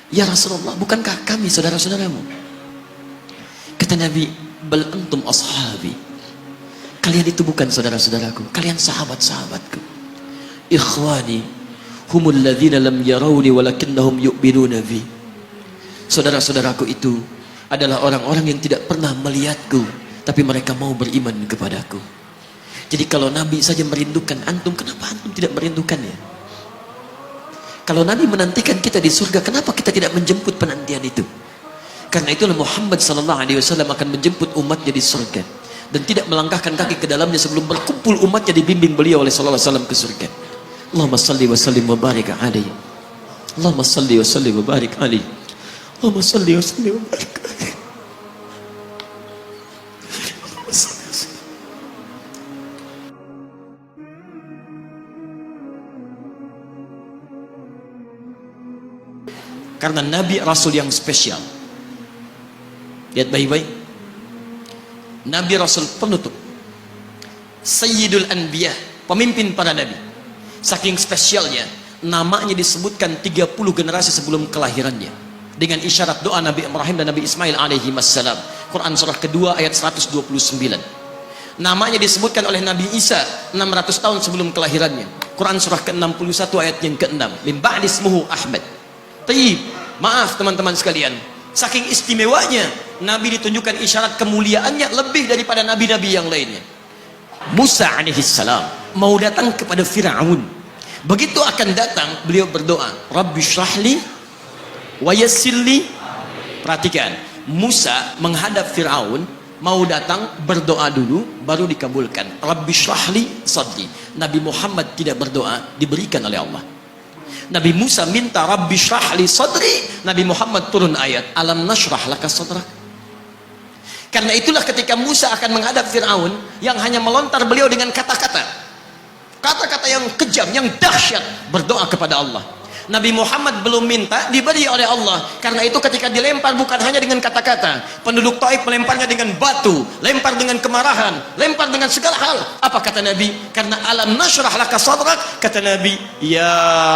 Ya Rasulullah, bukankah kami saudara-saudaramu? Kata Nabi, bal antum ashabi. Kalian itu bukan saudara-saudaraku, kalian sahabat-sahabatku. Ikhwani humul ladzina lam yarawni walakinnahum yu'minuna bi. Saudara-saudaraku itu adalah orang-orang yang tidak pernah melihatku, tapi mereka mau beriman kepadaku. Jadi kalau Nabi saja merindukan antum, kenapa antum tidak merindukannya? Kalau Nabi menantikan kita di surga, kenapa kita tidak menjemput penantian itu? Karena itulah Muhammad SAW akan menjemput umatnya di surga dan tidak melangkahkan kaki ke dalamnya sebelum berkumpul umatnya dibimbing beliau oleh SAW ke surga. Allahumma salli wa sallim wa barik alaihi. Allahumma salli wa sallim wa barik alaihi. Allahumma salli wa sallim wa barik alaihi. Karena Nabi Rasul yang spesial. Lihat baik-baik. Nabi Rasul penutup, Sayyidul Anbiya, pemimpin para nabi. Saking spesialnya, namanya disebutkan 30 generasi sebelum kelahirannya dengan isyarat doa Nabi Ibrahim dan Nabi Ismail alaihi wassalam. Quran surah kedua ayat 129. Namanya disebutkan oleh Nabi Isa 600 tahun sebelum kelahirannya. Quran surah ke-61 ayat yang ke-6. Min ba'di ismuhu Ahmad. Taib, maaf teman-teman sekalian, saking istimewanya Nabi ditunjukkan isyarat kemuliaannya lebih daripada nabi-nabi yang lainnya. Musa alaihissalam mau datang kepada Fir'aun. Begitu akan datang, beliau berdoa, Rabbi syrahli wa yassirli. Perhatikan, Musa menghadap Fir'aun, mau datang berdoa dulu baru dikabulkan. Rabbi syrahli sadri. Nabi Muhammad tidak berdoa, diberikan oleh Allah. Nabi Musa minta Rabbi syrahli sadri, Nabi Muhammad turun ayat alam nashrah laka sadrak. Karena itulah ketika Musa akan menghadap Fir'aun, yang hanya melontar beliau dengan kata-kata yang kejam, yang dahsyat, berdoa kepada Allah. Nabi Muhammad belum minta, diberi oleh Allah. Karena itu ketika dilempar bukan hanya dengan kata-kata, penduduk Taif melemparnya dengan batu, lempar dengan kemarahan, lempar dengan segala hal. Apa kata Nabi? Karena alam nashrah laka sadrak, kata Nabi, ya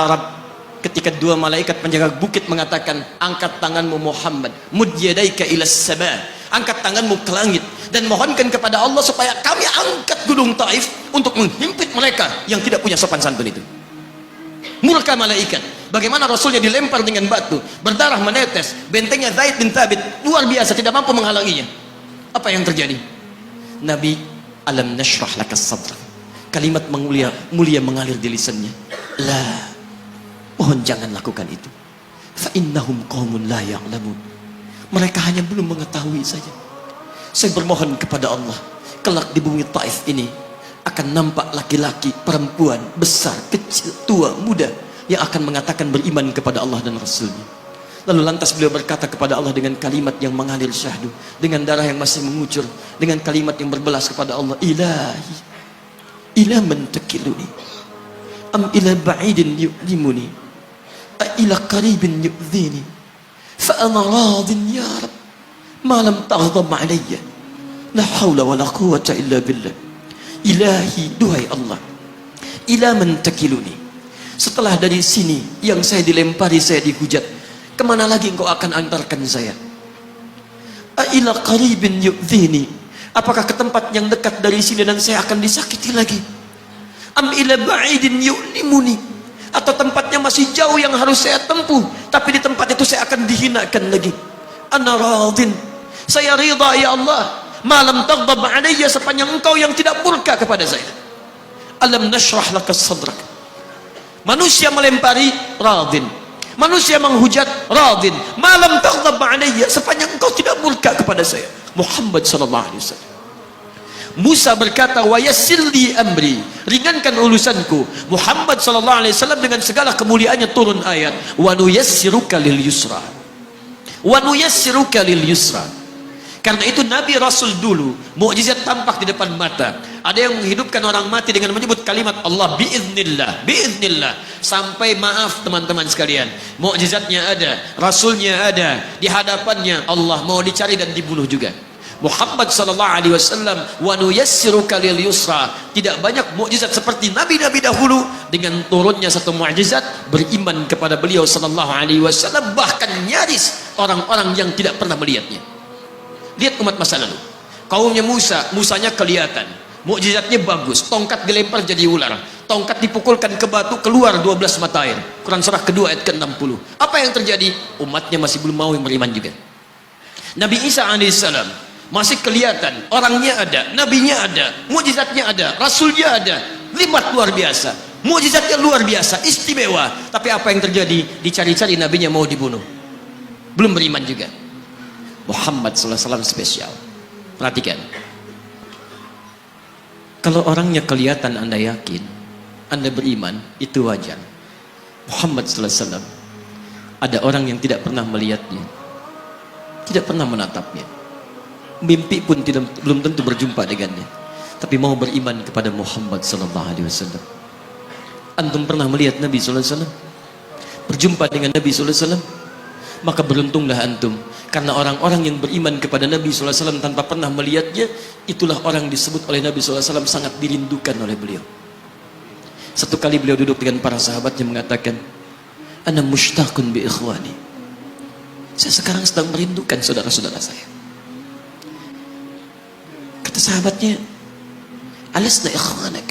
Rabb. Ketika dua malaikat penjaga bukit mengatakan, angkat tanganmu Muhammad, mud yadaika ilas sama, angkat tanganmu ke langit dan mohonkan kepada Allah supaya kami angkat gunung Taif untuk menghimpit mereka yang tidak punya sopan santun itu. Murka malaikat. Bagaimana Rasulnya dilempar dengan batu, berdarah menetes, bentengnya Zaid bin Thabit luar biasa, tidak mampu menghalanginya. Apa yang terjadi? Nabi, alam nashrah laka sadrak. Kalimat mulia mengalir di lisannya. La, mohon jangan lakukan itu. Fa innahum qaumun la ya'lamun. Mereka hanya belum mengetahui saja. Saya bermohon kepada Allah, kelak di bumi Taif ini akan nampak laki-laki, perempuan, besar, kecil, tua, muda yang akan mengatakan beriman kepada Allah dan Rasulnya. Lalu lantas beliau berkata kepada Allah dengan kalimat yang mengalir syahdu, dengan darah yang masih mengucur, dengan kalimat yang berbelas kepada Allah, Ilahi, ila man takiluni, am ila ba'idin yu'limuni, a ila qaribin yu'dhini, fa ana radin ya Rab, ma lam taghdab alayya, la hawla wa la quwwata illa billah. Ilahi, duhai Allah, ila man takiluni, setelah dari sini yang saya dilempari, saya dihujat, kemana lagi engkau akan antarkan saya? Ila qaribin yu'dhini, apakah ke tempat yang dekat dari sini dan saya akan disakiti lagi? Am ila ba'idin yu'limuni, atau tempatnya masih jauh yang harus saya tempuh, tapi di tempat itu saya akan dihinakan lagi. Ana radin, saya ridha ya Allah, malam taghdab alayya, sepanjang engkau yang tidak murka kepada saya. Alam nashrah laka sadrak. Manusia melempari, radin. Manusia menghujat, radin. Malam taghdab alayya, sepanjang engkau tidak murka kepada saya. Muhammad sallallahu alaihi wasallam. Musa berkata, wa yassirli amri, ringankan urusanku. Muhammad sallallahu alaihi wasallam dengan segala kemuliaannya turun ayat, wa nuyassiruka lil yusra. Wa nuyassiruka lil yusra. Karena itu Nabi Rasul dulu mukjizat tampak di depan mata. Ada yang menghidupkan orang mati dengan menyebut kalimat Allah biiznillah, biiznillah. Sampai maaf teman-teman sekalian, mukjizatnya ada, Rasulnya ada, di hadapannya Allah mau dicari dan dibunuh juga. Muhammad sallallahu alaihi wasallam, wa nuyassiruka lil yusra. Tidak banyak mukjizat seperti nabi-nabi dahulu. Dengan turunnya satu mukjizat, beriman kepada beliau sallallahu alaihi wasallam, bahkan nyaris orang-orang yang tidak pernah melihatnya. Lihat umat masa lalu. Kaumnya Musa, Musanya kelihatan, mukjizatnya bagus, tongkat dilempar jadi ular, tongkat dipukulkan ke batu, keluar 12 mata air. Quran surah kedua ayat ke-60. Apa yang terjadi? Umatnya masih belum mau beriman juga. Nabi Isa alaihissalam masih kelihatan, orangnya ada, nabinya ada, mukjizatnya ada, rasulnya ada, limat luar biasa, mukjizatnya luar biasa, istimewa. Tapi apa yang terjadi? Dicari-cari nabinya mau dibunuh, belum beriman juga. Muhammad sallallahu alaihi wasallam spesial. Perhatikan, kalau orangnya kelihatan Anda yakin, Anda beriman, itu wajar. Muhammad sallallahu alaihi wasallam, ada orang yang tidak pernah melihatnya, tidak pernah menatapnya, mimpi pun belum tentu berjumpa dengannya, tapi mau beriman kepada Muhammad sallallahu alaihi wasallam. Antum pernah melihat Nabi sallallahu alaihi wasallam? Berjumpa dengan Nabi sallallahu alaihi wasallam? Maka beruntunglah antum, karena orang-orang yang beriman kepada Nabi sallallahu alaihi wasallam tanpa pernah melihatnya, itulah orang disebut oleh Nabi sallallahu alaihi wasallam sangat dirindukan oleh beliau. Satu kali beliau duduk dengan para sahabatnya mengatakan, ana mushtaqun bi ikhwani. Saya sekarang sedang merindukan saudara-saudara saya. Kata sahabatnya, alasna ikhwanak?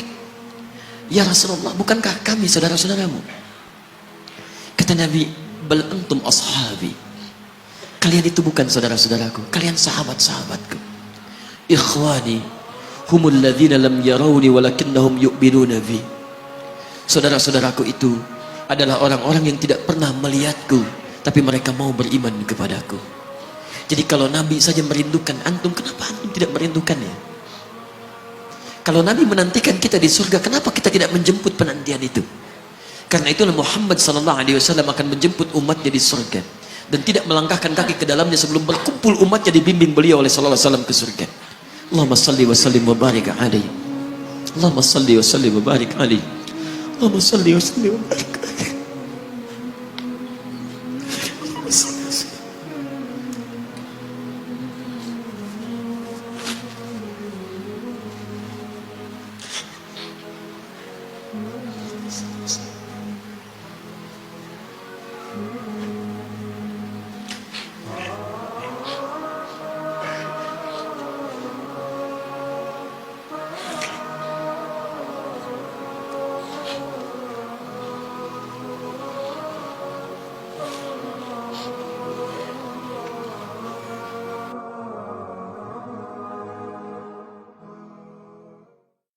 Ya Rasulullah, bukankah kami saudara-saudaramu? Kata Nabi, bal antum ashabi. Kalian itu bukan saudara-saudaraku, kalian sahabat-sahabatku. Ikhwani humul ladzina lam yarawni walakinnahum yu'minuna bi. Saudara-saudaraku itu adalah orang-orang yang tidak pernah melihatku, tapi mereka mau beriman kepadaku. Jadi kalau Nabi saja merindukan antum, kenapa antum tidak merindukannya? Kalau Nabi menantikan kita di surga, kenapa kita tidak menjemput penantian itu? Karena itulah Muhammad sallallahu alaihi wasallam akan menjemput umatnya di surga dan tidak melangkahkan kaki ke dalamnya sebelum berkumpul umatnya dibimbing beliau oleh sallallahu alaihi wasallam ke surga. Allahumma salli wa sallim wa barik alaihi. Allahumma salli wa sallim wa barik alaihi. Allahumma salli wa sallim wa barik